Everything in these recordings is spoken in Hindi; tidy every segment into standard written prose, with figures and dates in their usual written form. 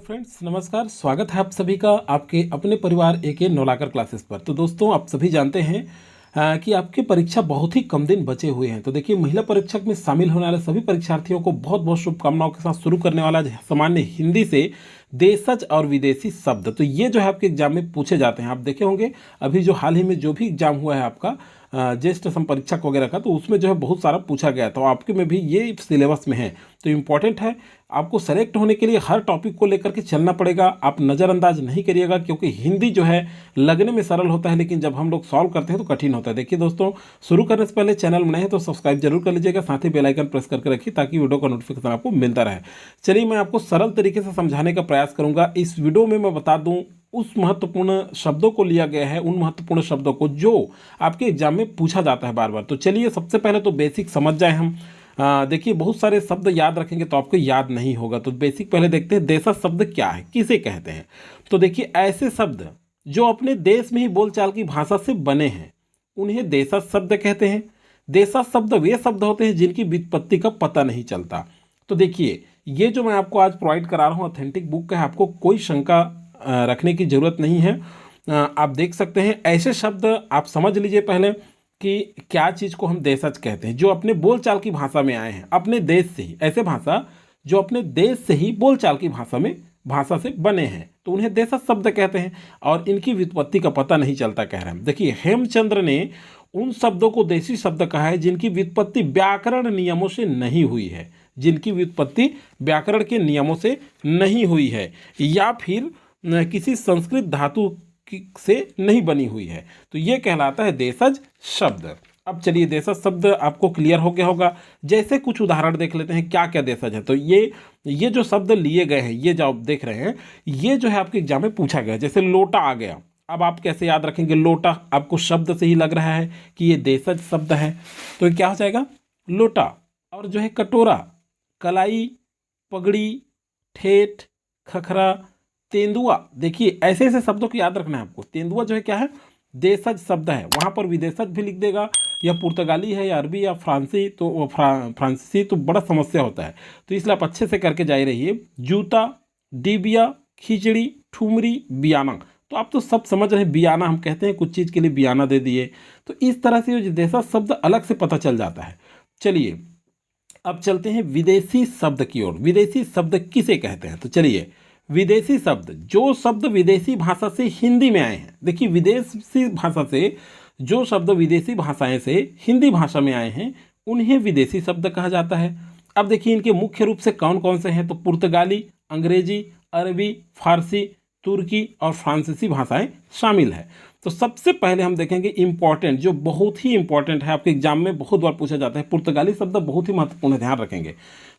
फ्रेंड्स, नमस्कार। स्वागत है आप सभी का आपके अपने परिवार एके नौलाकर क्लासेस पर। तो दोस्तों, आप सभी जानते हैं कि आपकी परीक्षा बहुत ही कम दिन बचे हुए हैं। तो देखिए, महिला परीक्षक में शामिल होने वाले सभी परीक्षार्थियों को बहुत बहुत शुभकामनाओं के साथ शुरू करने वाला सामान्य हिंदी से देशज और विदेशी शब्द। तो ये जो है आपके एग्जाम में पूछे जाते हैं। आप देखे होंगे अभी जो हाल ही में जो भी एग्जाम हुआ है आपका ज्येष्ठ संपरीक्षक वगैरह का, तो उसमें जो है बहुत सारा पूछा गया। तो आपके में भी ये सिलेबस में है, तो इम्पॉर्टेंट है। आपको सेलेक्ट होने के लिए हर टॉपिक को लेकर के चलना पड़ेगा। आप नज़रअंदाज नहीं करिएगा, क्योंकि हिंदी जो है लगने में सरल होता है, लेकिन जब हम लोग सॉल्व करते हैं तो कठिन होता है। देखिए दोस्तों, शुरू करने से पहले चैनल में नए हैं तो सब्सक्राइब जरूर कर लीजिएगा, साथ ही बेल आइकन प्रेस करके रखिए ताकि वीडियो का नोटिफिकेशन आपको मिलता रहे। चलिए, मैं आपको सरल तरीके से समझाने का प्रयास करूंगा। इस वीडियो में मैं बता दूं उस महत्वपूर्ण शब्दों को लिया गया है, उन महत्वपूर्ण शब्दों को जो आपके एग्जाम में पूछा जाता है बार बार। तो चलिए, सबसे पहले तो बेसिक समझ जाए हम। देखिए, बहुत सारे शब्द याद रखेंगे तो आपको याद नहीं होगा। तो बेसिक पहले देखते हैं, देशज शब्द क्या है, किसे कहते हैं। तो देखिए, ऐसे शब्द जो अपने देश में ही बोलचाल की भाषा से बने हैं उन्हें देशज शब्द कहते हैं। देशज शब्द वे शब्द होते हैं जिनकी व्युत्पत्ति का पता नहीं चलता। तो देखिए, ये जो मैं आपको आज प्रोवाइड करा रहा हूँ ऑथेंटिक बुक का है, आपको कोई शंका रखने की जरूरत नहीं है। आप देख सकते हैं ऐसे शब्द, आप समझ लीजिए पहले कि क्या चीज़ को हम देशज कहते हैं, जो अपने बोलचाल की भाषा में आए हैं अपने देश से ही। ऐसे भाषा जो अपने देश से ही बोलचाल की भाषा से बने हैं, तो उन्हें देशज शब्द कहते हैं। और इनकी व्युत्पत्ति का पता नहीं चलता, कह रहे हैं। देखिए, हेमचंद्र ने उन शब्दों को देशी शब्द कहा है जिनकी व्युत्पत्ति व्याकरण नियमों से नहीं हुई है, जिनकी व्युत्पत्ति व्याकरण के नियमों से नहीं हुई है, या फिर किसी संस्कृत धातु से नहीं बनी हुई है। तो ये कहलाता है देशज शब्द। अब चलिए, देशज शब्द आपको क्लियर हो गया होगा। जैसे कुछ उदाहरण देख लेते हैं क्या क्या देशज है। तो ये जो शब्द लिए गए हैं, ये जो आप देख रहे हैं, ये जो है आपके एग्जाम में पूछा गया है। जैसे लोटा आ गया। अब आप कैसे याद रखेंगे? लोटा आपको शब्द से ही लग रहा है कि ये देशज शब्द है, तो क्या हो जाएगा? लोटा। और जो है कटोरा, कलाई, पगड़ी, ठेठ, खखरा, तेंदुआ। देखिए, ऐसे ऐसे शब्दों को याद रखना है आपको। तेंदुआ जो है क्या है? देशज शब्द है। वहाँ पर विदेशज भी लिख देगा, या पुर्तगाली है या अरबी या फ्रांसी, तो फ्रांसीसी तो बड़ा समस्या होता है। तो इसलिए आप अच्छे से करके जा रहिए। जूता, डिबिया, खिचड़ी, ठुमरी, बियाना। तो आप तो सब समझ रहे हैं, बियाना हम कहते हैं कुछ चीज़ के लिए, बियाना दे दिए। तो इस तरह से जो देशज शब्द अलग से पता चल जाता है। चलिए, अब चलते हैं विदेशी शब्द की ओर। विदेशी शब्द किसे कहते हैं? तो चलिए, विदेशी शब्द, जो शब्द विदेशी भाषा से हिंदी में आए हैं। देखिए, विदेशी भाषा से जो शब्द विदेशी भाषाएं से हिंदी भाषा में आए हैं उन्हें विदेशी शब्द कहा जाता है। अब देखिए, इनके मुख्य रूप से कौन कौन से हैं। तो पुर्तगाली, अंग्रेजी, अरबी, फारसी, तुर्की और फ्रांसीसी भाषाएं शामिल है। तो सबसे पहले हम देखेंगे इंपॉर्टेंट, जो बहुत ही इंपॉर्टेंट है, आपके एग्जाम में बहुत बार पूछा जाता है, पुर्तगाली शब्द बहुत ही महत्वपूर्ण है, ध्यान रखेंगे।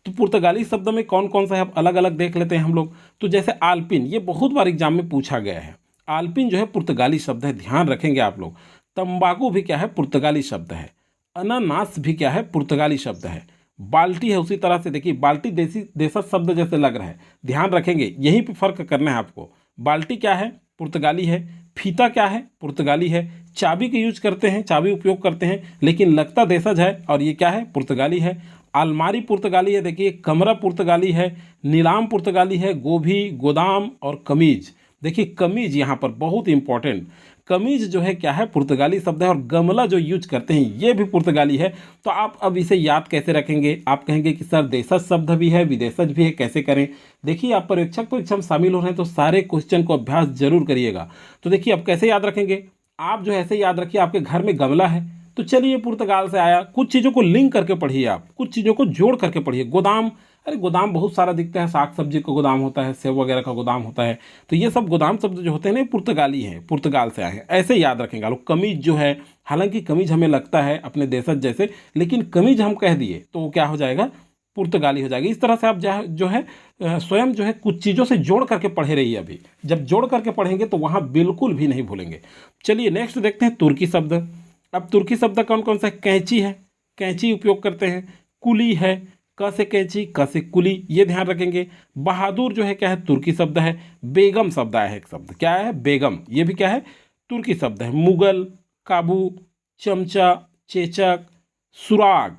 तो पुर्तगाली शब्द में कौन कौन सा है, अलग अलग देख लेते हैं हम लोग। तो जैसे आल्पिन, ये बहुत बार एग्जाम में पूछा गया है। आल्पिन जो है पुर्तगाली शब्द है, ध्यान रखेंगे आप लोग। तंबाकू भी क्या है? पुर्तगाली शब्द है। अनानास भी क्या है? पुर्तगाली शब्द है। बाल्टी है उसी तरह से। देखिए, बाल्टी देशज शब्द जैसे लग रहा है, ध्यान रखेंगे, यहीं पे फर्क करना है आपको। बाल्टी क्या है? पुर्तगाली है। फीता क्या है? पुर्तगाली है। चाबी के यूज करते हैं, चाबी उपयोग करते हैं, लेकिन लगता देशज है, और ये क्या है? पुर्तगाली है। अलमारी पुर्तगाली है। देखिए, कमरा पुर्तगाली है। नीलाम पुर्तगाली है। गोभी, गोदाम और कमीज। देखिए, कमीज यहाँ पर बहुत इंपॉर्टेंट, कमीज जो है क्या है? पुर्तगाली शब्द है। और गमला जो यूज करते हैं ये भी पुर्तगाली है। तो आप अब इसे याद कैसे रखेंगे? आप कहेंगे कि सर देशज शब्द भी है, विदेशज भी है, कैसे करें? देखिए, आप परीक्षा में शामिल हो रहे हैं तो सारे क्वेश्चन को अभ्यास जरूर करिएगा। तो देखिए, अब कैसे याद रखेंगे? आप जो ऐसे याद रखिए, आपके घर में गमला है, तो चलिए पुर्तगाल से आया। कुछ चीज़ों को लिंक करके पढ़िए, आप कुछ चीज़ों को जोड़ करके पढ़िए। गोदाम, अरे गोदाम बहुत सारा दिखता है, साग सब्जी का गोदाम होता है, सेब वगैरह का गोदाम होता है। तो ये सब गोदाम शब्द जो होते हैं ना, पुर्तगाली हैं, पुर्तगाल से आए हैं, ऐसे याद रखेंगे लोग। कमीज जो है, हालांकि कमीज हमें लगता है अपने देशज जैसे, लेकिन कमीज हम कह दिए तो वो क्या हो जाएगा? पुर्तगाली हो जाएगी। इस तरह से आप जो है स्वयं जो है कुछ चीज़ों से जोड़ करके पढ़े रहिए। अभी जब जोड़ करके पढ़ेंगे तो वहाँ बिल्कुल भी नहीं भूलेंगे। चलिए, नेक्स्ट देखते हैं तुर्की शब्द। अब तुर्की शब्द कौन कौन सा है? कैंची है, कैंची उपयोग करते हैं। कुली है, क से कैंची, क से कुली, ये ध्यान रखेंगे। बहादुर जो है क्या है? तुर्की शब्द है। बेगम शब्द आया है, एक शब्द क्या है? बेगम, ये भी क्या है? तुर्की शब्द है। मुगल, काबू, चमचा, चेचक, सुराग,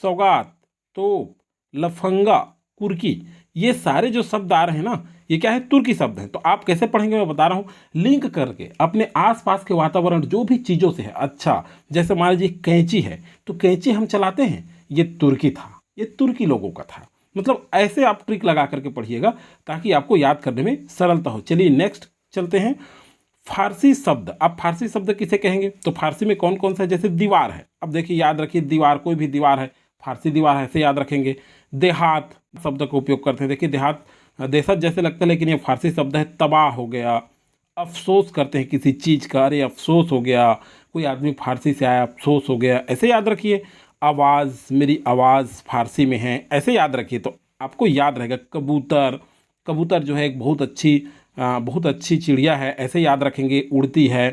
सौगात, तोप, लफंगा, कुर्की, ये सारे जो शब्द आ रहे हैं ना, ये क्या है, तुर्की शब्द हैं। तो आप कैसे पढ़ेंगे मैं बता रहा हूँ, लिंक करके अपने आसपास के वातावरण जो भी चीज़ों से है। अच्छा, जैसे मान लीजिए कैंची है, तो कैंची हम चलाते हैं, ये तुर्की था, ये तुर्की लोगों का था। मतलब ऐसे आप ट्रिक लगा करके पढ़िएगा ताकि आपको याद करने में सरलता हो। चलिए नेक्स्ट चलते हैं। फारसी शब्द, आप फारसी शब्द किसे कहेंगे, तो फारसी में कौन कौन सा है, जैसे दीवार है। अब देखिए याद रखिए, दीवार, कोई भी दीवार है, फारसी दीवार है, ऐसे याद रखेंगे। देहात शब्द का उपयोग करते हैं, देखिए देहात देशत जैसे लगता है लेकिन ये फारसी शब्द है। तबाह हो गया, अफसोस करते हैं किसी चीज़ का, अरे अफसोस हो गया, कोई आदमी फारसी से आया, अफसोस हो गया, ऐसे याद रखिए। आवाज़, मेरी आवाज़ फारसी में है, ऐसे याद रखिए तो आपको याद रहेगा। कबूतर, कबूतर जो है एक बहुत अच्छी चिड़िया है, ऐसे याद रखेंगे, उड़ती है।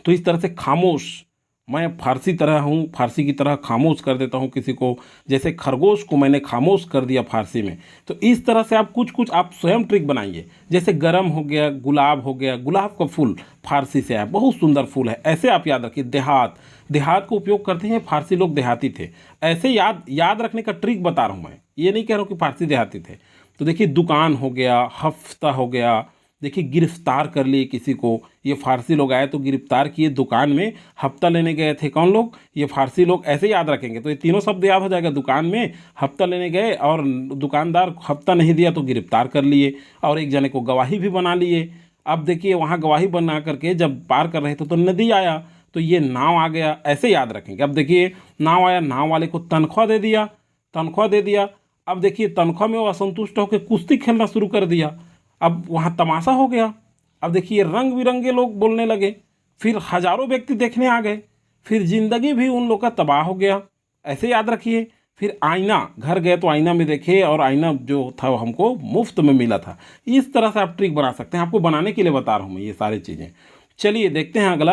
तो इस तरह से खामोश, मैं फारसी तरह हूँ, फारसी की तरह खामोश कर देता हूँ किसी को, जैसे खरगोश को मैंने खामोश कर दिया फारसी में। तो इस तरह से आप कुछ आप स्वयं ट्रिक बनाइए। जैसे गरम हो गया, गुलाब हो गया, गुलाब का फूल फारसी से आया, बहुत सुंदर फूल है, ऐसे आप याद रखिए। देहात, देहात को उपयोग करते हैं, फारसी लोग देहाती थे, ऐसे याद रखने का ट्रिक बता रहा हूँ मैं, ये नहीं कह रहा हूँ कि फारसी देहाती थे। तो देखिए दुकान हो गया, हफ्ता हो गया, देखिए गिरफ्तार कर लिए किसी को, ये फारसी लोग आए तो गिरफ्तार किए, दुकान में हफ्ता लेने गए थे कौन लोग, ये फारसी लोग, ऐसे याद रखेंगे। तो ये तीनों शब्द याद हो जाएगा, दुकान में हफ्ता लेने गए और दुकानदार हफ्ता नहीं दिया तो गिरफ्तार कर लिए, और एक जने को गवाही भी बना लिए। अब देखिए वहाँ गवाही बना करके जब पार कर रहे थे तो नदी आया, तो ये नाव आ गया, ऐसे याद रखेंगे। अब देखिए नाव आया, नाव वाले को तनख्वाह दे दिया, तनख्वाह दे दिया। अब देखिए तनख्वाह में वो असंतुष्ट होकर कुश्ती खेलना शुरू कर दिया, अब वहाँ तमाशा हो गया। अब देखिए रंग बिरंगे लोग बोलने लगे, फिर हजारों व्यक्ति देखने आ गए, फिर जिंदगी भी उन लोग का तबाह हो गया, ऐसे याद रखिए। फिर आईना, घर गए तो आईना में देखे और आईना जो था वो हमको मुफ्त में मिला था। इस तरह से आप ट्रिक बना सकते हैं, आपको बनाने के लिए बता रहा हूँ मैं ये सारी चीज़ें। चलिए देखते हैं अगला,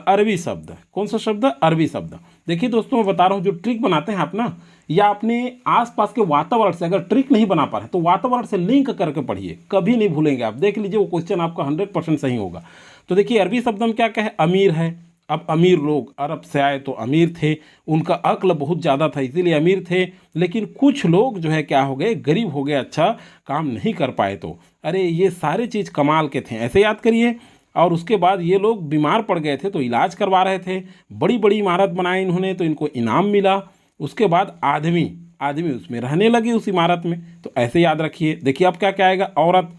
अरबी शब्द। कौन सा शब्द, अरबी शब्द। देखिए दोस्तों मैं बता रहा हूँ, जो ट्रिक बनाते हैं आप ना, या अपने आसपास के वातावरण से अगर ट्रिक नहीं बना पा रहे तो वातावरण से लिंक करके पढ़िए, कभी नहीं भूलेंगे आप। देख लीजिए वो क्वेश्चन आपका 100% सही होगा। तो देखिए अरबी शब्द में क्या कहे, अमीर है। अब अमीर लोग अरब से आए तो अमीर थे, उनका अक्ल बहुत ज़्यादा था इसीलिए अमीर थे। लेकिन कुछ लोग जो है क्या हो गए, गरीब हो गए, अच्छा काम नहीं कर पाए। तो अरे ये सारे चीज़ कमाल के थे, ऐसे याद करिए। और उसके बाद ये लोग बीमार पड़ गए थे तो इलाज करवा रहे थे, बड़ी बड़ी इमारत बनाई इन्होंने तो इनको इनाम मिला। उसके बाद आदमी, आदमी उसमें रहने लगी उस इमारत में, तो ऐसे याद रखिए। देखिए अब क्या क्या आएगा, औरत,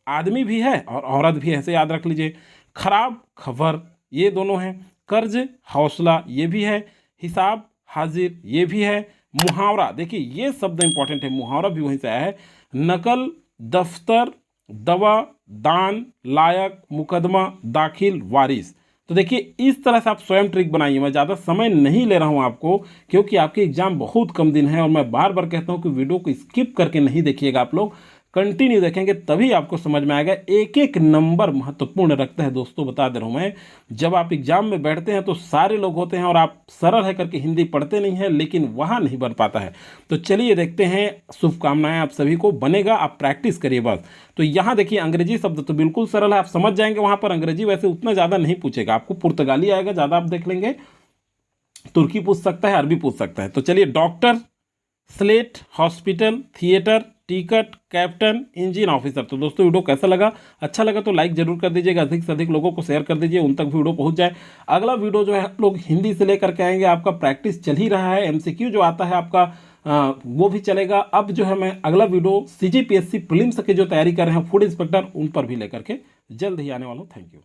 आदमी भी है और औरत भी, ऐसे याद रख लीजिए। खराब खबर, ये दोनों हैं। कर्ज हौसला, ये भी है। हिसाब हाजिर, ये भी है। मुहावरा, देखिए ये शब्द इंपॉर्टेंट है, मुहावरा भी वहीं से आया है। नकल, दफ्तर, दवा, दान, लायक, मुकदमा, दाखिल, वारिस। तो देखिए इस तरह से आप स्वयं ट्रिक बनाइए। मैं ज़्यादा समय नहीं ले रहा हूं आपको, क्योंकि आपके एग्जाम बहुत कम दिन है और मैं बार बार कहता हूं कि वीडियो को स्किप करके नहीं देखिएगा, आप लोग कंटिन्यू देखेंगे तभी आपको समझ में आएगा। एक एक नंबर महत्वपूर्ण रखता है दोस्तों, बता दे रहा हूं मैं। जब आप एग्जाम में बैठते हैं तो सारे लोग होते हैं और आप सरल है करके हिंदी पढ़ते नहीं हैं, लेकिन वहाँ नहीं बन पाता है। तो चलिए देखते हैं, शुभकामनाएं आप सभी को, बनेगा, आप प्रैक्टिस करिए बस। तो यहाँ देखिए अंग्रेजी शब्द तो बिल्कुल सरल है, आप समझ जाएंगे। वहाँ पर अंग्रेजी वैसे उतना ज़्यादा नहीं पूछेगा आपको, पुर्तगाली आएगा ज़्यादा, आप देख लेंगे। तुर्की पूछ सकता है, अरबी पूछ सकता है। तो चलिए, doctor, slate, hospital, theatre, ticket, captain, engine officer. तो दोस्तों वीडियो कैसा लगा, अच्छा लगा तो लाइक जरूर कर दीजिएगा, अधिक से अधिक लोगों को शेयर कर दीजिए, उन तक वीडियो पहुंच जाए। अगला वीडियो जो है आप लोग हिंदी से लेकर के आएंगे, आपका प्रैक्टिस चल ही रहा है, एमसीक्यू जो आता है आपका वो भी चलेगा। अब जो है मैं अगला वीडियो सीजीपीएससी प्रीलिम्स की जो तैयारी कर रहे हैं, फूड इंस्पेक्टर, उन पर भी लेकर के जल्द ही आने वाला हूँ। Thank you.